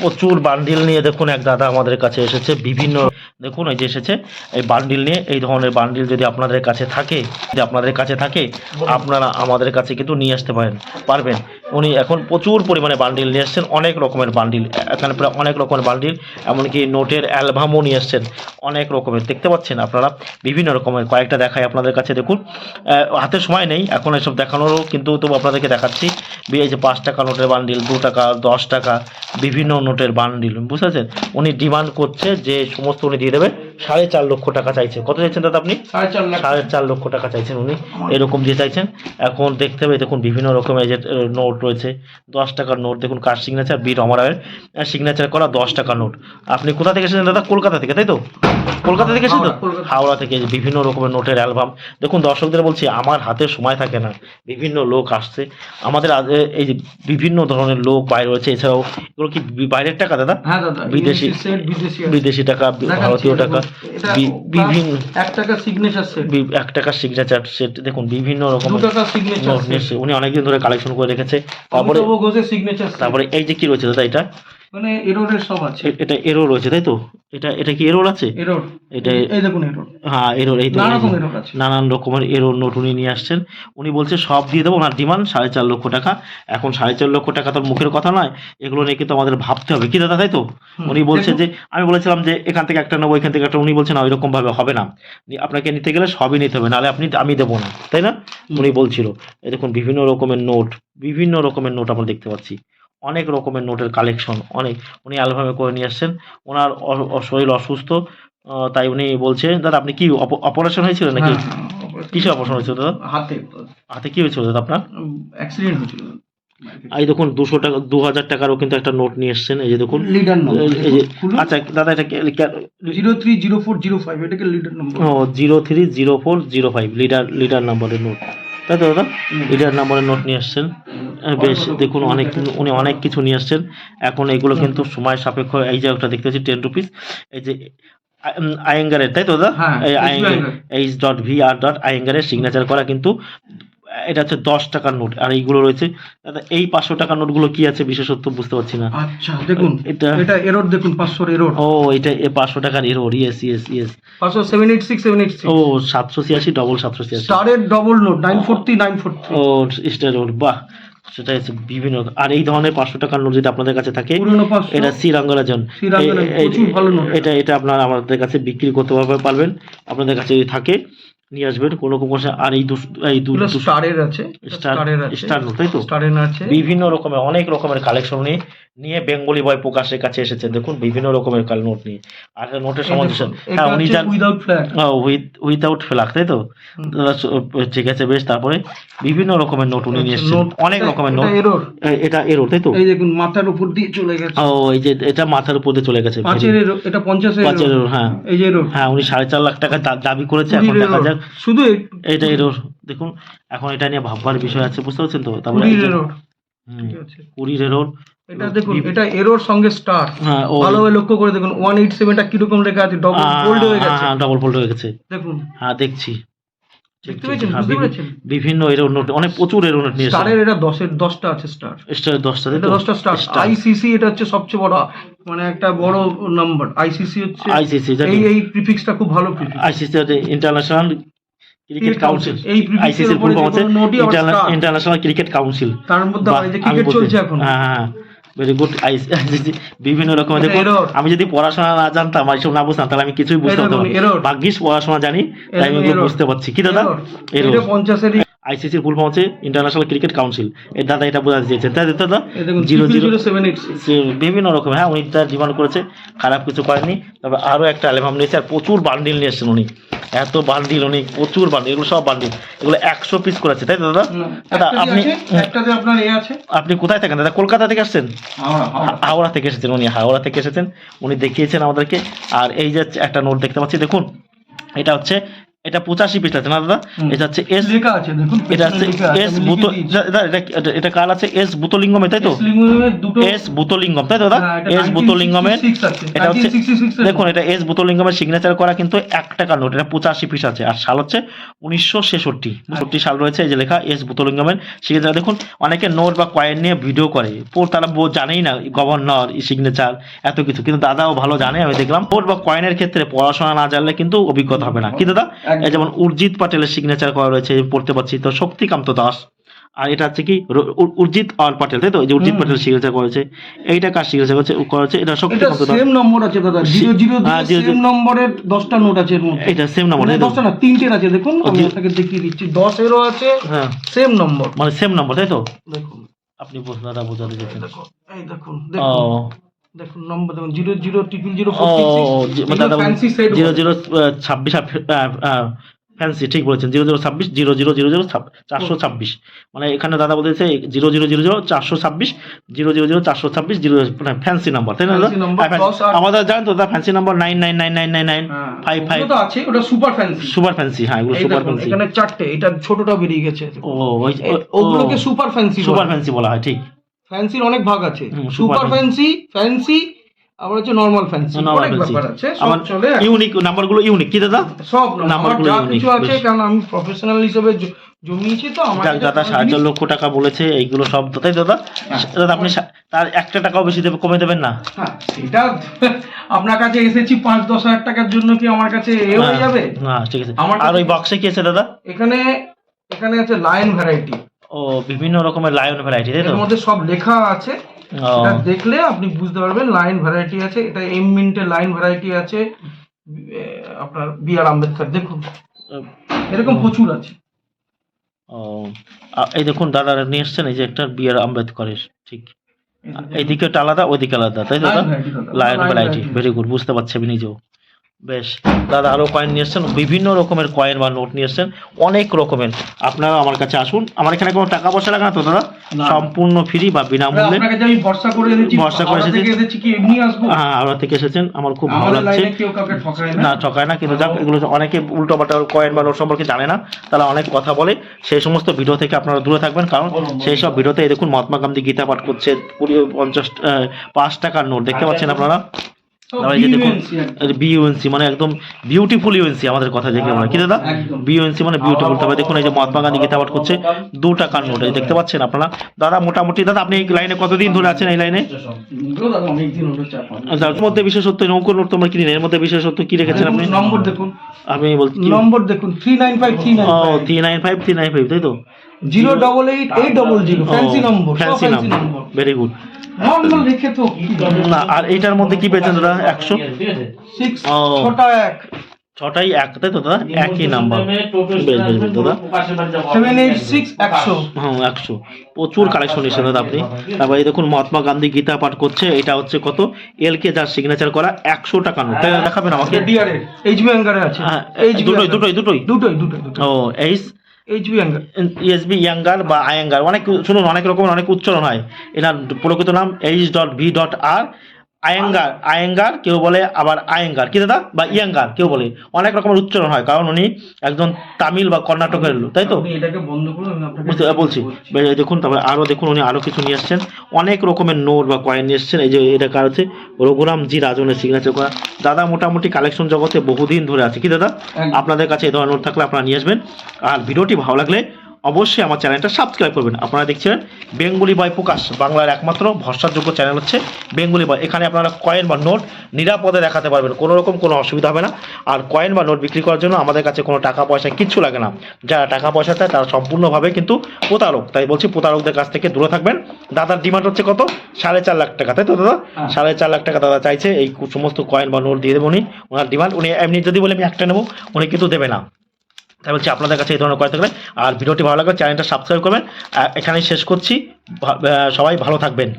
প্রচুর বান্ডিল নিয়ে দেখুন এক দাদা আমাদের কাছে এসেছে বিভিন্ন দেখুন এই যে এসেছে এই বান্ডিল নিয়ে। এই ধরনের বান্ডিল যদি আপনাদের কাছে থাকে আপনারা আমাদের কাছে কিন্তু নিয়ে আসতে পারবেন। উনি এখন প্রচুর পরিমাণে বান্ডিল নিয়ে এসছেন, অনেক রকমের বান্ডিল, এখানে প্রায় অনেক রকমের বান্ডিল, এমনকি নোটের অ্যালবামও নিয়ে এসছেন অনেক রকমের। দেখতে পাচ্ছেন আপনারা বিভিন্ন রকমের, কয়েকটা দেখাই আপনাদের কাছে। দেখুন হাতে সময় নেই এখন এসব দেখানোরও, কিন্তু তবু আপনাদেরকে দেখাচ্ছি। এই যে 5 টাকা নোটের বান্ডিল, 2 টাকা, 10 টাকা, বিভিন্ন নোটের বান্ডিল, বুঝতে উনি ডিমান্ড করছে যে সমস্ত উনি দিয়ে দেবে। 4.5 লক্ষ টাকা চাইছে। কত চাইছেন দাদা আপনি? 4.5 লক্ষ টাকা চাইছেন উনি, এরকম দিয়ে চাইছেন। এখন দেখতে হবে দেখুন বিভিন্ন রকমের যে নোট রয়েছে, 10 টাকার নোট দেখুন, কার সিগনেচার, বি রমরায়ের সিগনেচার করা 10 টাকার নোট। আপনি কোথা থেকে এসেছেন দাদা? কলকাতা থেকে, তাই তো? কলকাতা থেকে এসেছেন তো? হাওড়া থেকে। বিভিন্ন রকমের নোটের অ্যালবাম দেখুন। দর্শকদের বলছি আমার হাতে সময় থাকে না, বিভিন্ন লোক আসছে আমাদের, এই যে বিভিন্ন ধরনের লোক বাইরে রয়েছে। এছাড়াও এগুলো কি বাইরের টাকা দাদা? হ্যাঁ দাদা, বিদেশি টাকা, ভারতীয় টাকা, বিভিন্ন 1 টাকা সিগনেচার সেট, 1 টাকার সিগনেচার সেট দেখুন, বিভিন্ন রকম 2 টাকা সিগনেচার সেট উনি অনেকদিন ধরে কালেকশন করে রেখেছে। তারপরে এই যে কি রয়েছে দাদা, এটা মানে এররের সব আছে। এটা এরর রয়েছে, তাই তো? এটা কি এরর আছে? এরর, এটা এই দেখুন এরর। হ্যাঁ এরর, এই তো নানান রকমের এরর নোট উনি নিয়ে আসছেন। উনি বলছে সব দিয়ে দেবো, ওনার ডিমান্ড 4.5 লক্ষ টাকা। এখন 4.5 লক্ষ টাকা তো মুখের কথা নয়, এগুলো নিয়ে কিন্তু আমাদের ভাবতে হবে, কি দাদা, তাই তো? উনি বলছে যে আমি বলেছিলাম যে এখান থেকে একটা নেবো, এখান থেকে একটা, উনি বলছেন ওইরকম ভাবে হবে না, আপনাকে নিতে গেলে সবই নিতে হবে, নাহলে আমি দেবো না, তাই না? উনি বলছিল। এই দেখুন বিভিন্ন রকমের নোট আমরা দেখতে পাচ্ছি, অনেক রকমের নোটের কালেকশন অনেক। উনি অ্যালবামে করে নিয়ে আসছেন। ওনার শরীর অসুস্থ, তাই উনি বলছে দাদা আপনি কি অপারেশন হয়েছিল নাকি? কিসে অপারেশন হয়েছিল দাদা? হাতে কি হয়েছিল দাদা আপনার? অ্যাক্সিডেন্ট হয়েছিল। এই দেখুন 200 টাকা, 2000 টাকারও কিন্তু একটা নোট নিয়ে এসছেন। এই যে দেখুন লিডার নম্বর, এই যে আচ্ছা দাদা এটা 030405, এটাকে লিডার নম্বর। ও 030405 লিডার নম্বরের নোট, তাই তো দাদা? লিডার নম্বরের নোট নিয়ে আসছেন। বেশ দেখুন উনি অনেক কিছু নিয়ে আসছেন। এখন এগুলো কিন্তু সময় সাপেক্ষ। এই যে একটা দেখতে পাচ্ছি 10 রুপিস, এই যে আয়েঙ্গারের, তাই তো দাদা? এই H.VR.Iyengar সিগনেচার করা, কিন্তু এটা হচ্ছে 10 টাকার নোট। আর এইগুলো রয়েছে দাদা, এই 500 টাকার নোটগুলো কি আছে বিশেষত্ব বুঝতে পারছি না। আচ্ছা দেখুন, এটা এরর দেখুন, 500 এরর। ও এটা 500 টাকার এরর, ইয়েস 500 786 ও 786 ডবল 786 স্টারের ডবল নোট 940 ও স্টার নোট, বাহ, সেটা হচ্ছে বিভিন্ন। আর এই ধরনের 500 টাকার নোট যদি আপনাদের কাছে থাকে, এটা শ্রীরঙ্গরাজন, এটা আপনারা আমাদের কাছে বিক্রি করতে পারবেন। আপনাদের কাছে যদি থাকে নিয়ে আসবেন, কোনো সমস্যা। আর এই স্টারের আছে, স্টার নোট, তাই তো? স্টারের আছে বিভিন্ন রকমের অনেক রকমের কালেকশন নিয়ে বেঙ্গলি বয় প্রকাশের কাছে এসেছে দেখুন, বিভিন্ন রকমের নোট নিয়ে। আর নোটের সমাধান, হ্যাঁ উনি জান উইদাউট ফ্ল্যাগ, তাই তো? ঠিক আছে বেশ। তারপরে বিভিন্ন রকমের নোট উনি নিয়ে এসেছেন, অনেক রকমের নোট। এটা এরর, তাই তো? এই দেখুন মাথার উপর দিয়ে চলে গেছে। ও এই যে এটা মাথার উপর দিয়ে চলে গেছে, 5 এর, এটা 50 এর। হ্যাঁ এই যে এরর, হ্যাঁ উনি 4.5 লাখ টাকা দাবি করেছে। এখন দেখা যাক, শুধু এটা এরর দেখুন। এখন এটা নিয়ে ভাববার বিষয় আছে, বুঝতে পারছেন তো? তারপরে 20 এরর, 20 এরর, এটা দেখুন, এটা এরর সঙ্গে স্টার। হ্যাঁ ভালোভাবে লক্ষ্য করে দেখুন 187 টা কি রকম লেখা আছে, ডবল ফোল্ড হয়ে গেছে। হ্যাঁ ডবল ফোল্ড হয়ে গেছে দেখুন, হ্যাঁ দেখছি, দেখতে পেয়েছেন, বুঝতে পেরেছেন? বিভিন্ন এরর নোট, অনেক প্রচুর এরর নোট নিয়ে স্টারের, এটা 10টা আছে স্টার, স্টারের 10টা, এটা 10টা স্টার। আইসিসি, এটা হচ্ছে সবচেয়ে বড়, মানে একটা বড় নাম্বার। আইসিসি হচ্ছে, এই প্রিফিক্সটা খুব ভালো prefix. ICC international cricket council, এই প্রিফিক্সের উপরে ইন্টারন্যাশনাল ক্রিকেট কাউন্সিল, তার মধ্যে এই যে ক্রিকেট চলছে এখন। হ্যাঁ ভেরি গুড। বিভিন্ন রকমের দেখুন, আমি যদি পড়াশোনা না জানতাম, এইসব না বুঝতাম, তাহলে আমি কিছুই বুঝতে পারতাম না। ভাগ্যিস পড়াশোনা জানি, তাই আমি এগুলো বুঝতে পারছি। কি দাদা? এরর 50 এর। আইসিসির ফুল ফর্ম হচ্ছে ইন্টারন্যাশনাল ক্রিকেট কাউন্সিল। এর দাদা এটা বোঝা দিয়েছেন, তাই দাদা? 00786 বিভিন্ন রকম, হ্যাঁ উনি তার ডিমান্ড করেছে, খারাপ কিছু করেনি। তবে আরও একটা অ্যালবাম নিয়েছে, আর প্রচুর বান্ডিল নিয়ে এসেছেন উনি, এত বান্ডিল, উনি প্রচুর বান্ডিল, এগুলো সব বান্ডিল, এগুলো 100 পিস করেছে, তাই দাদা? দাদা আপনি কোথায় থাকেন দাদা? কলকাতা থেকে আসছেন? হাওড়া থেকে এসেছেন উনি, হাওড়া থেকে এসেছেন উনি, দেখিয়েছেন আমাদেরকে। আর এই যে একটা নোট দেখতে পাচ্ছি দেখুন, এটা হচ্ছে এটা 85 পিস আছে না দাদা? এটা হচ্ছে এস, লেখা আছে দেখুন, এটা হচ্ছে এস বুতো, এটা কার আছে? এস বুতলিঙ্গমে, তাই তো? এস বুতলিঙ্গম, তাই তো দাদা? এস বুতলিঙ্গমের, এটা হচ্ছে দেখুন এটা এস বুতলিঙ্গমের সিগনেচার করা কিন্তু 1 টাকা নোট। এটা 85 পিস আছে, আর সাল হচ্ছে 1966 সাল রয়েছে। এই যে লেখা এস বুতলিঙ্গমের সিগনেচার। দেখুন অনেকে নোট বা কয়েন নিয়ে ভিডিও করে, তারা জানেই না গভর্নর সিগনেচার এত কিছু, কিন্তু দাদাও ভালো জানে। আমি দেখলাম নোট বা কয়েনের ক্ষেত্রে পড়াশোনা না জানলে কিন্তু অভিজ্ঞতা হবে না, কি দাদা? এই যেমন উর্জিত পাটেলের সিগনেচার করা রয়েছে, পড়তে পাচ্ছি তো, শক্তিকান্ত দাস। আর এটা হচ্ছে কি উর্জিত আর পাটেল, তাই তো? এই যে উর্জিত পাটেল সিগনেচার করেছে, এইটা কার সিগনেচার করেছে? এটা শক্তিকান্ত দাস। সেম নম্বর আছে দাদা, 00 সেম নম্বরের 10টা নোট আছে এর মধ্যে। এটা সেম নম্বর, 10টা না 3টের আছে, দেখুন আমি আপনাকে দেখিয়ে দিচ্ছি। 10 এরও আছে, হ্যাঁ সেম নম্বর, মানে সেম নম্বর, তাই তো? দেখুন আপনি দাদা বোঝাতে চাইছেন। দেখুন, এই দেখুন ও দেখুন দেখুন নম্বর দেখুন, 00000046, ও দাদা ফ্যান্সি সেট 0026 ফ্যান্সি, ঠিক বলেছেন। 0026 0000426, মানে এখানে দাদা বলতেছে 0000426 0000426 মানে ফ্যান্সি নাম্বার, তাই না দাদা? আমাদের জানেন তো দাদা ফ্যান্সি নাম্বার 99999955 তো আছে, ওটা সুপার ফ্যান্সি। সুপার ফ্যান্সি, হ্যাঁ এগুলো সুপার ফ্যান্সি। এখানে 4টে, এটা ছোটটা বেরিয়ে গেছে। ও ওগুলোকে সুপার ফ্যান্সি, সুপার ফ্যান্সি বলা হয়, ঠিক। ফ্যান্সির অনেক ভাগ আছে, সুপার সুপার ফ্যান্সি, ফ্যান্সি, আবার হচ্ছে নরমাল ফ্যান্সি, অনেক ব্যাপার আছে। সব চলে, ইউনিক নাম্বারগুলো ইউনিক, কি দাদা? সব নাম্বারগুলো যা ইউনিক কিছু আছে, কারণ আমি প্রফেশনাল হিসেবে জমিয়েছি তো আমার। যাক দাদা 4.5 লক্ষ টাকা বলেছে, এইগুলো সব, তাই দাদা? দাদা আপনি তার 1 টাকাও বেশি কমে দেবেন না? হ্যাঁ, এটা আপনার কাছে এসেছি 5-10 হাজার টাকার জন্য, কি আমার কাছে এ হয়ে যাবে? না ঠিক আছে। আর ওই বক্সে কি আছে দাদা? এখানে আছে লায়ন ভ্যারাইটি। ও বিভিন্ন রকমের লায়ন ভ্যারাইটি, তাই তো? এর মধ্যে সব লেখা আছে, এটা দেখলে আপনি বুঝতে পারবেন। লাইন ভ্যারাইটি আছে, এটা এম মিন্টের লাইন ভ্যারাইটি আছে, আপনার বি.আর. আম্বেদকর, দেখুন এরকম প্রচুর আছে। ও এই দেখুন দাদা নিয়ে এসছেন, এই যে একটা বি.আর. আম্বেদকরের, ঠিক এইদিকে আলাদা ওইদিকে আলাদা, তাই দাদা? লায়ন ভ্যারাইটি, ভেরি গুড, বুঝতে পারছি আমি নিজেও। বেশ দাদা, আরো কয়েন নিয়ে এসছেন, বিভিন্ন রকমের কয়েন বা নোট নিয়ে এসছেন, অনেক রকমের। আপনারা আমার কাছে আসুন, আমার এখানে কোনো টাকা পয়সা লাগে না তো দাদা? সম্পূর্ণ ফ্রি বা বিনামূল্যে। আপনাকে যে আমি ভরসা করে এসেছি, কি এমনি আসবো? হ্যাঁ, আমরা থেকে এসেছেন, আমার খুব ভালো লাগছে। কেউ কাউকে ঠকায় না, না ঠকায় না, কিন্তু যাক এগুলো অনেকে উল্টো পাল্টা কয়েন বা নোট সম্পর্কে জানে না, তারা অনেক কথা বলে। সেই সমস্ত ভিডিও থেকে আপনারা দূরে থাকবেন, কারণ সেই সব ভিডিওতে দেখুন মহাত্মা গান্ধী গীতা পাঠ করছে, 5 টাকার নোট দেখতে পাচ্ছেন আপনারা। দেখুন বিইউএনসি মানে একদম বিউটিফুল ইউএনসি, আমাদের কথা দেখে আমরা, কি দাদা? বিইউএনসি মানে বিউটিফুল। তবে দেখুন এই যে মহাত্মা গান্ধী গীতা পাঠ করছে, 2 টাকার নোট, এই দেখতে পাচ্ছেন আপনারা। দাদা মোটামুটি দাদা আপনি এই লাইনে কতদিন ধরে আছেন? এই লাইনে এর মধ্যে বিশেষত্ব নৌকো নোট তোমরা কিনেন, এর মধ্যে বিশেষত্ব কি রেখেছেন আপনি? নম্বর দেখুন, আমি বলছি নম্বর দেখুন 395, 395, তাই তো? 08880 fancy number, fancy number, very good. Normal লিখে তো না, আর এইটার মধ্যে কি পেয়েছেন দাদা? 100 ছটা 1, 6টাই 1, তাই তো দাদা? একই নাম্বার, বেশ বেশ বেশ দাদা। 786 100, হ্যাঁ 100, প্রচুর কালেকশন এসেছে দাদা আপনি। তারপর এই দেখুন মহাত্মা গান্ধী গীতা পাঠ করছে, এটা হচ্ছে কত? এলকে যার সিগনেচার করা 100 টাকা নোট, তাই দেখাবেন আমাকে? ডিআর এর এইচবি অ্যাঙ্গারে আছে, দুটোই ও এইচবি অ্যাঙ্গার, ইএসবি ইয়াঙ্গার বা আয়াঙ্গার, অনেক শুনুন, অনেক রকমের অনেক উচ্চারণ হয়। এনার প্রকৃত নাম H.V.R. আয়েঙ্গার কেউ বলে, আবার আয়েঙ্গার, কি দাদা? বা ইয়াঙ্গার কেউ বলে, অনেক রকমের উচ্চারণ হয়, কারণ উনি একজন তামিল বা কর্ণাটকের লোক, তাই তো? এটাকে বন্ধ করুন, আমি আপনাকে বলছি। দেখুন তারপরে আরো দেখুন উনি আরো কিছু নিয়ে এসছেন, অনেক রকমের নোট বা কয়েন নিয়ে এসছেন। এই যে এটা কার হচ্ছে? রঘুরাম জি রাজনের সিগনেচার করা। দাদা মোটামুটি কালেকশন জগতে বহুদিন ধরে আছে, কি দাদা? আপনাদের কাছে এই ধরনের নোট থাকলে আপনারা নিয়ে আসবেন। আর ভিডিওটি ভালো লাগলে অবশ্যই আমার চ্যানেলটা সাবস্ক্রাইব করবেন। আপনারা দেখছিলেন বেঙ্গলি বয় প্রকাশ, বাংলার একমাত্র ভরসাযোগ্য চ্যানেল হচ্ছে বেঙ্গলি বয়। এখানে আপনারা কয়েন বা নোট নিরাপদে দেখাতে পারবেন, কোনো রকম কোনো অসুবিধা হবে না। আর কয়েন বা নোট বিক্রি করার জন্য আমাদের কাছে কোনো টাকা পয়সা কিচ্ছু লাগে না। যারা টাকা পয়সা দেয় তারা সম্পূর্ণভাবে কিন্তু প্রতারক, তাই বলছি প্রতারকদের কাছ থেকে দূরে থাকবেন। দাদার ডিমান্ড হচ্ছে কত? 4.5 লাখ টাকা, তাই তো দাদা? 4.5 লাখ টাকা দাদা চাইছে, এই সমস্ত কয়েন বা নোট দিয়ে দেবো উনি, ওনার ডিমান্ড। উনি এমনি যদি বলে আমি একটা নেবো, উনি কিন্তু দেবে না। তাই বলছি আপনাদের কাছে এই ধরনের করে থাকলে। আর ভিডিওটি ভালো লাগলে চ্যানেলটা সাবস্ক্রাইব করবেন। এখানেই শেষ করছি, সবাই ভালো থাকবেন।